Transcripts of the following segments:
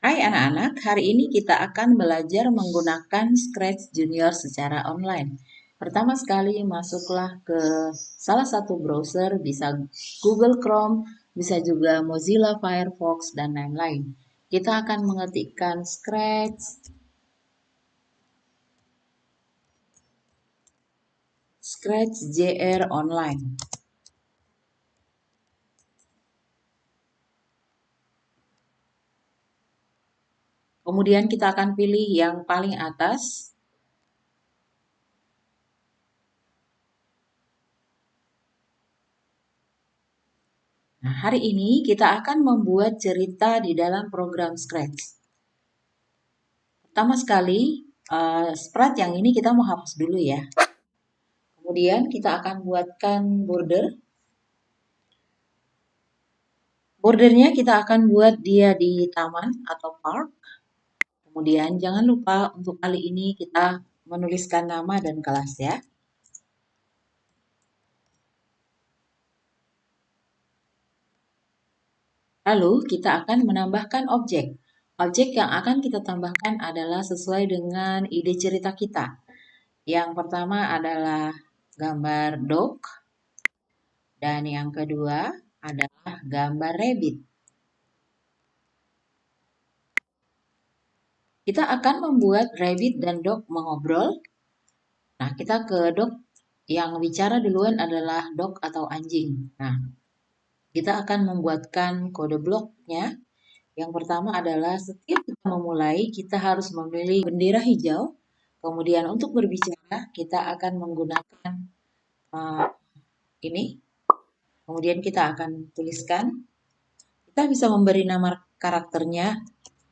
Hai anak-anak, hari ini kita akan belajar menggunakan Scratch Junior secara online. Pertama sekali masuklah ke salah satu browser, bisa Google Chrome, bisa juga Mozilla Firefox, dan lain-lain. Kita akan mengetikkan Scratch JR Online. Kemudian kita akan pilih yang paling atas. Nah, hari ini kita akan membuat cerita di dalam program Scratch. Pertama sekali, Sprite yang ini kita mau hapus dulu ya. Kemudian kita akan buatkan border. Bordernya kita akan buat dia di taman atau park. Kemudian jangan lupa untuk kali ini kita menuliskan nama dan kelas ya. Lalu kita akan menambahkan objek. Objek yang akan kita tambahkan adalah sesuai dengan ide cerita kita. Yang pertama adalah gambar dog. Dan yang kedua adalah gambar rabbit. Kita akan membuat rabbit dan dog mengobrol. Nah, kita ke dog, yang bicara duluan adalah dog atau anjing. Nah, kita akan membuatkan kode bloknya. Yang pertama adalah setiap kita memulai, kita harus memilih bendera hijau. Kemudian untuk berbicara, kita akan menggunakan uh, ini. Kemudian kita akan tuliskan. Kita bisa memberi nama karakternya.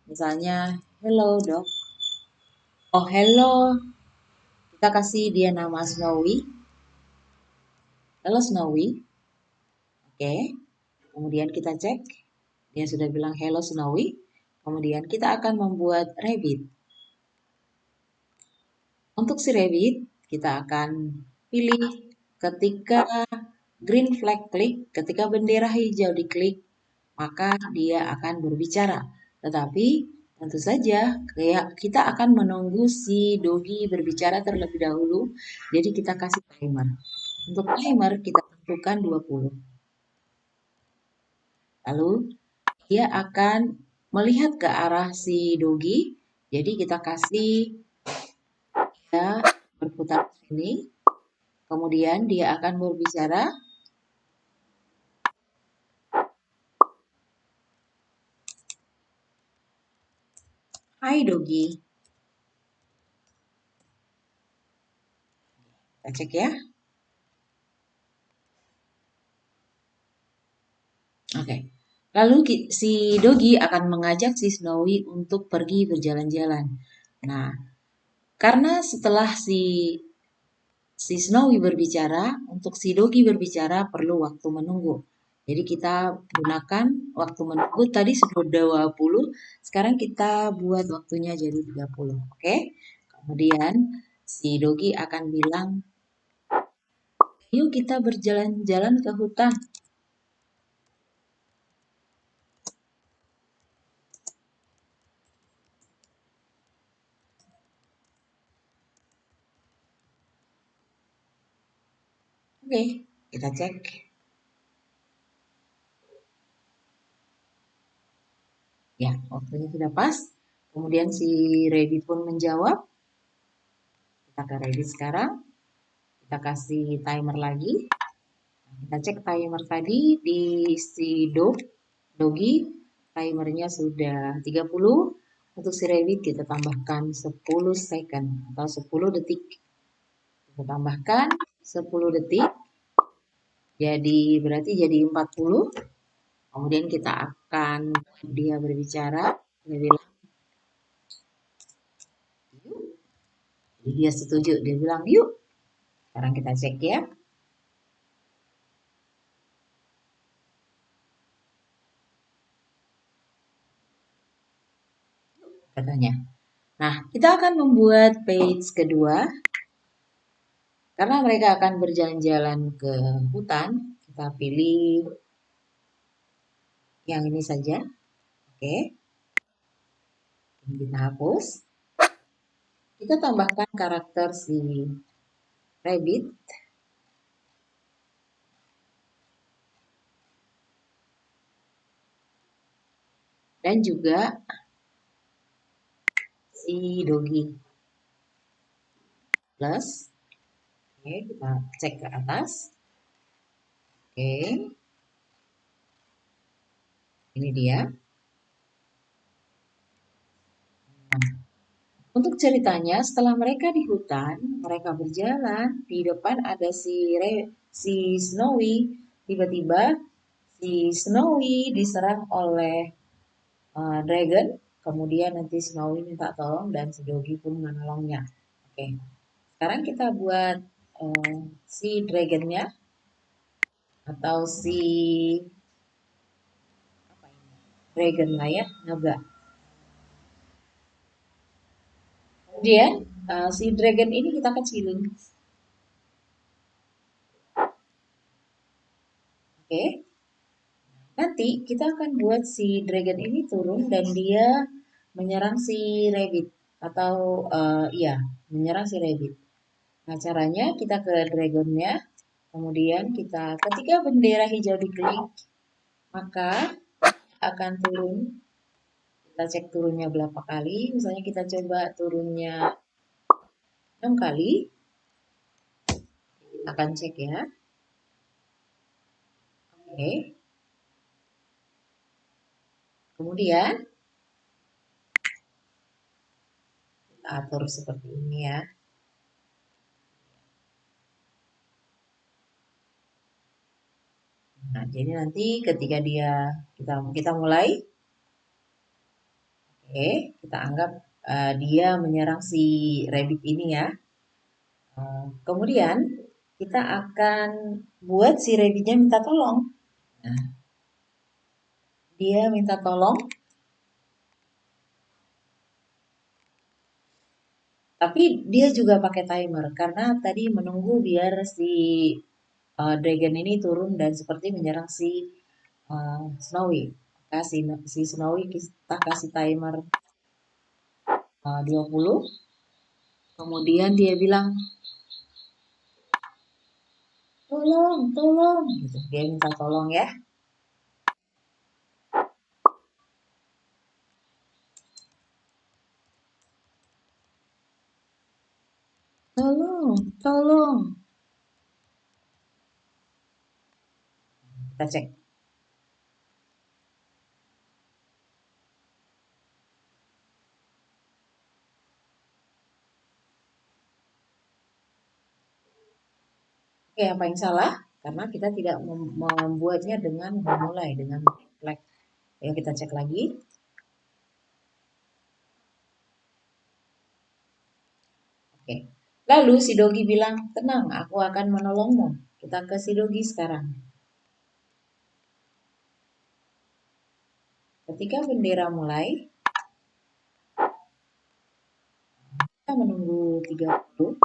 Misalnya, hello dog. Oh, hello. Kita kasih dia nama Snowy. Hello Snowy. Oke. Kemudian kita cek. Dia sudah bilang hello Snowy. Kemudian kita akan membuat rabbit. Untuk si rabbit, kita akan pilih ketika green flag klik, ketika bendera hijau diklik, maka dia akan berbicara. Tetapi tentu saja kita akan menunggu si Dogi berbicara terlebih dahulu. Jadi kita kasih timer. Untuk timer kita tentukan 20. Lalu dia akan melihat ke arah si Dogi. Jadi kita kasih dia berputar ke sini. Kemudian dia akan berbicara. Hai Dogi. Kita cek ya. Oke. Lalu si Dogi akan mengajak si Snowy untuk pergi berjalan-jalan. Nah, karena setelah si Snowy berbicara, untuk si Dogi berbicara perlu waktu menunggu. Jadi kita gunakan waktu menunggu tadi sudah 20, sekarang kita buat waktunya jadi 30. Oke? Kemudian si Dogi akan bilang, "Yuk kita berjalan-jalan ke hutan." Oke, kita cek. Ya, waktunya sudah pas. Kemudian si Ready pun menjawab. Kita ke Ready sekarang. Kita kasih timer lagi. Kita cek timer tadi di si Dogi. Timernya sudah 30. Untuk si Rabbit kita tambahkan 10 second atau 10 detik. Kita tambahkan 10 detik. Jadi berarti jadi 40. Kemudian kita akan dia berbicara. Dia bilang, yuk. Jadi dia setuju. Dia bilang, yuk. Sekarang kita cek ya. Katanya. Nah, kita akan membuat page kedua. Karena mereka akan berjalan-jalan ke hutan, kita pilih yang ini saja. Oke. Ini kita hapus. Kita tambahkan karakter si rabbit. Dan juga si doggy. Plus. Oke, kita cek ke atas. Oke. Ini dia. Nah, untuk ceritanya, setelah mereka di hutan, mereka berjalan, di depan ada si Snowy. Tiba-tiba si Snowy diserang oleh dragon. Kemudian nanti Snowy minta tolong dan si Doggy pun menolongnya. Oke, sekarang kita buat si dragonnya atau si apa ini? Dragon lah ya, naga. Kemudian si dragon ini kita kecilin. Oke, nanti kita akan buat si dragon ini turun dan dia menyerang si rabbit atau iya, menyerang si rabbit. Nah, caranya kita ke dragonnya, kemudian kita ketika bendera hijau diklik, maka akan turun. Kita cek turunnya berapa kali. Misalnya kita coba turunnya 6 kali. Kita akan cek ya. Oke. Kemudian kita atur seperti ini ya. Nah, jadi nanti ketika kita mulai, oke, kita anggap dia menyerang si rabbit ini ya. Kemudian kita akan buat si rabbitnya minta tolong. Nah, dia minta tolong, tapi dia juga pakai timer karena tadi menunggu biar si dragon ini turun dan seperti menyerang si Snowy. Si Snowy kita kasih timer 20. Kemudian dia bilang, tolong, tolong. Gitu. Dia minta tolong ya. Tolong, tolong. Kita cek. Oke, apa yang salah? Karena kita tidak membuatnya dengan memulai dengan flag. Ayo kita cek lagi. Oke. Lalu si Dogi bilang, tenang, aku akan menolongmu. Kita ke si Dogi sekarang. Ketika bendera mulai, kita menunggu 30.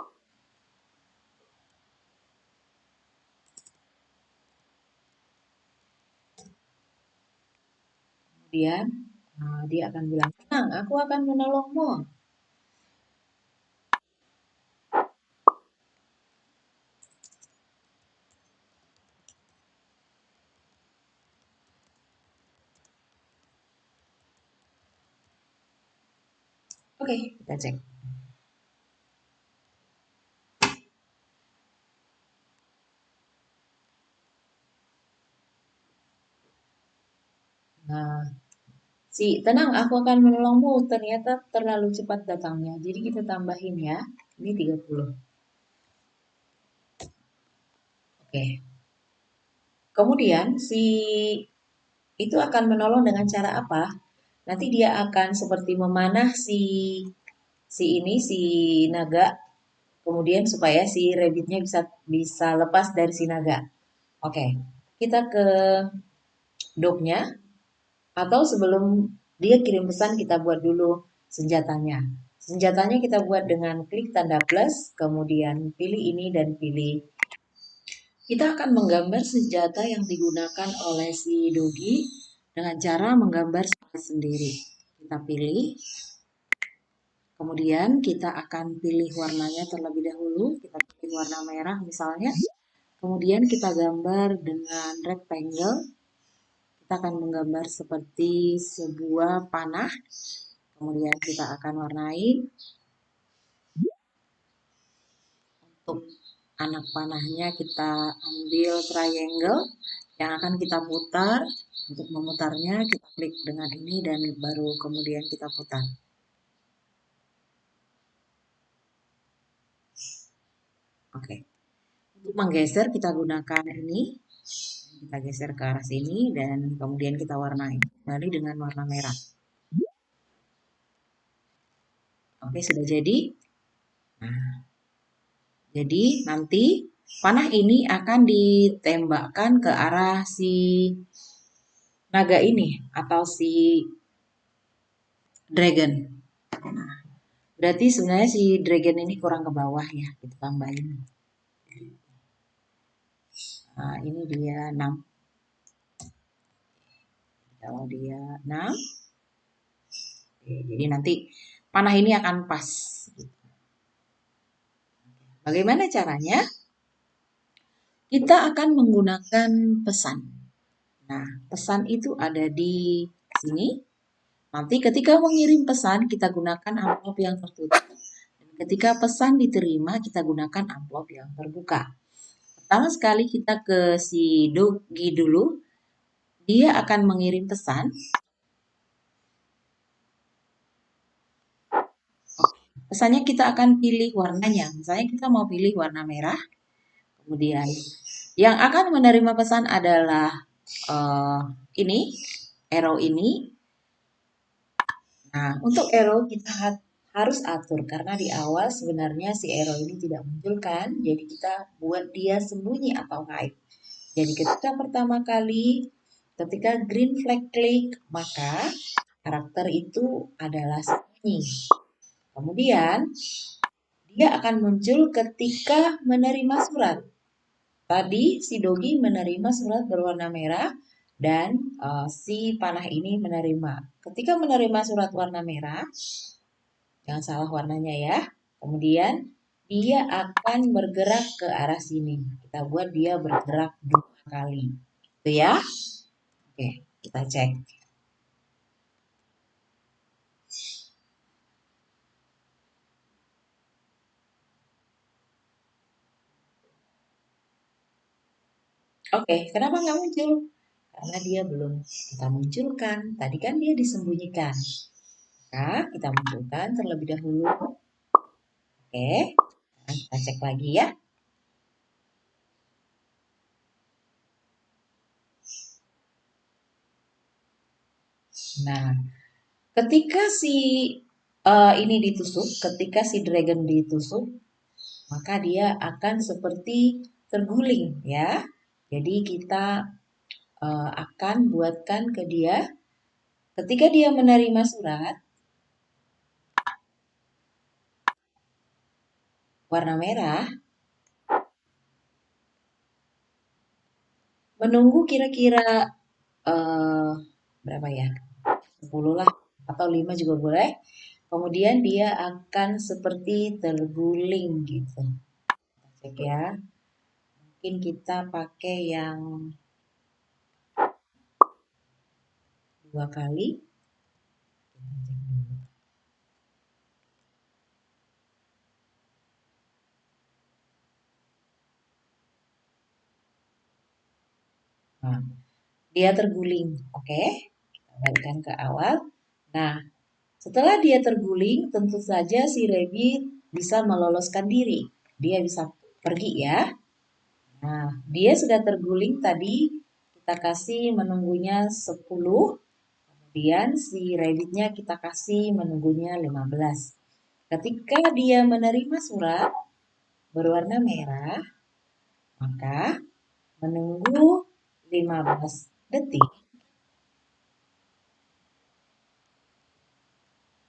Kemudian dia akan bilang, tenang, aku akan menolongmu. Oke, kita cek. Nah, tenang, aku akan menolongmu. Ternyata terlalu cepat datangnya. Jadi kita tambahin ya. Ini 30. Oke. Kemudian itu akan menolong dengan cara apa? Nanti dia akan seperti memanah si naga. Kemudian supaya si rabbitnya bisa lepas dari si naga. Oke. Kita ke dognya. Atau sebelum dia kirim pesan kita buat dulu senjatanya. Senjatanya kita buat dengan klik tanda plus, kemudian pilih ini dan pilih. Kita akan menggambar senjata yang digunakan oleh si Dogi dengan cara menggambar sendiri. Kita pilih. Kemudian kita akan pilih warnanya terlebih dahulu. Kita pilih warna merah misalnya. Kemudian kita gambar dengan rectangle. Kita akan menggambar seperti sebuah panah. Kemudian kita akan warnai. Untuk anak panahnya kita ambil triangle yang akan kita putar. Untuk memutarnya kita klik dengan ini dan baru kemudian kita putar. Oke. Untuk menggeser kita gunakan ini. Kita geser ke arah sini dan kemudian kita warnai kembali dengan warna merah. Oke, sudah jadi. Nah, jadi nanti panah ini akan ditembakkan ke arah si naga ini atau si dragon. Nah, berarti sebenarnya si dragon ini kurang ke bawah ya, kita tambahin. Nah, ini dia 6. Kalau dia 6, oke, jadi nanti panah ini akan pas. Bagaimana caranya? Kita akan menggunakan pesan. Nah, pesan itu ada di sini. Nanti ketika mengirim pesan, kita gunakan amplop yang tertutup. Dan ketika pesan diterima, kita gunakan amplop yang terbuka. Pertama sekali kita ke si Dogi dulu. Dia akan mengirim pesan. Pesannya kita akan pilih warnanya. Misalnya kita mau pilih warna merah. Kemudian yang akan menerima pesan adalah ini, arrow ini. Nah, untuk arrow kita harus atur karena di awal sebenarnya si arrow ini tidak muncul kan. Jadi kita buat dia sembunyi atau hide. Jadi ketika pertama kali ketika green flag klik, maka karakter itu adalah sembunyi. Kemudian dia akan muncul ketika menerima surat. Tadi si Dogi menerima surat berwarna merah dan si panah ini menerima. Ketika menerima surat warna merah, jangan salah warnanya ya. Kemudian dia akan bergerak ke arah sini. Kita buat dia bergerak 2 kali. Itu ya. Oke, kita cek. Oke, kenapa nggak muncul? Karena dia belum kita munculkan. Tadi kan dia disembunyikan. Maka kita munculkan terlebih dahulu. Oke, nah, kita cek lagi ya. Nah, ketika si ini ditusuk, ketika si dragon ditusuk, maka dia akan seperti terguling ya. Jadi kita akan buatkan ke dia ketika dia menerima surat warna merah, menunggu kira-kira berapa ya? 10 lah atau 5 juga boleh. Kemudian dia akan seperti terguling gitu. Cek ya. Mungkin kita pakai yang 2 kali. Nah, dia terguling, oke? Kita balikkan ke awal. Nah, setelah dia terguling, tentu saja si rabbit bisa meloloskan diri. Dia bisa pergi ya. Nah, dia sudah terguling tadi, kita kasih menunggunya 10. Kemudian si rabbitnya kita kasih menunggunya 15. Ketika dia menerima surat berwarna merah, maka menunggu 15 detik,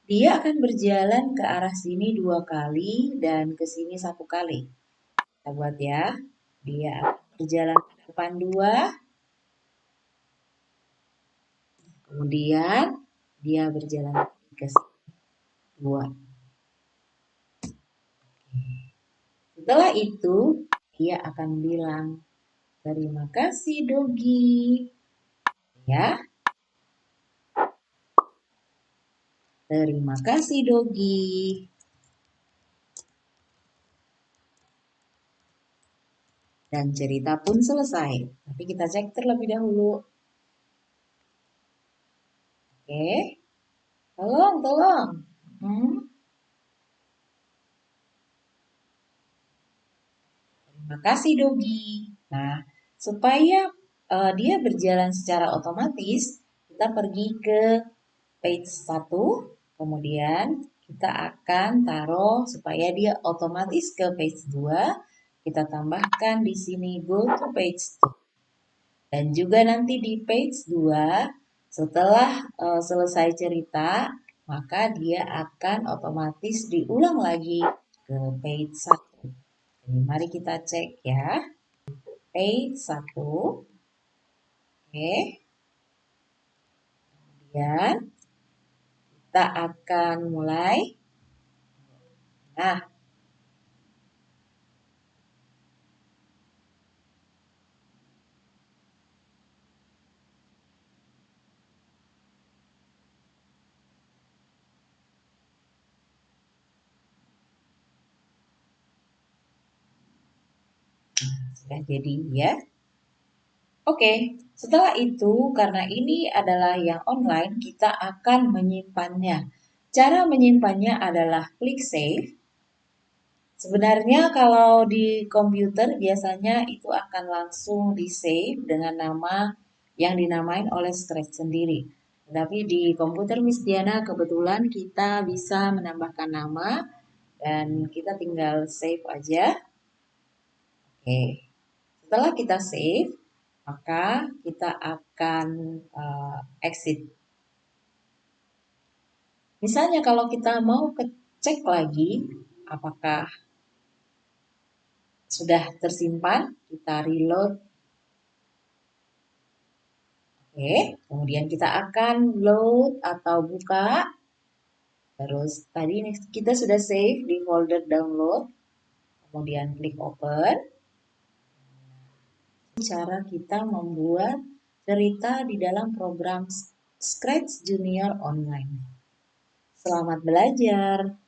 dia akan berjalan ke arah sini 2 kali dan ke sini 1 kali. Kita buat ya. Dia akan berjalan ke depan 2, kemudian dia berjalan ke sini 2. Setelah itu, dia akan bilang, terima kasih Dogi. Ya, terima kasih Dogi. Dan cerita pun selesai. Tapi kita cek terlebih dahulu. Oke, tolong. Hmm, terima kasih Dogi. Nah, supaya dia berjalan secara otomatis, kita pergi ke page 1, kemudian kita akan taruh supaya dia otomatis ke page 2, kita tambahkan di sini go to page 2. Dan juga nanti di page 2, setelah selesai cerita, maka dia akan otomatis diulang lagi ke page 1. Jadi mari kita cek ya. Page 1. Oke. Kemudian kita akan mulai. Nah, sudah jadi ya. Oke, setelah itu karena ini adalah yang online, kita akan menyimpannya. Cara menyimpannya adalah klik save. Sebenarnya kalau di komputer biasanya itu akan langsung di save dengan nama yang dinamain oleh Scratch sendiri. Tapi di komputer Miss Diana kebetulan kita bisa menambahkan nama dan kita tinggal save aja. Oke, setelah kita save, maka kita akan exit. Misalnya kalau kita mau cek lagi apakah sudah tersimpan, kita reload. Oke, kemudian kita akan load atau buka. Terus tadi ini kita sudah save di folder download. Kemudian klik open. Cara kita membuat cerita di dalam program Scratch Junior Online. Selamat belajar.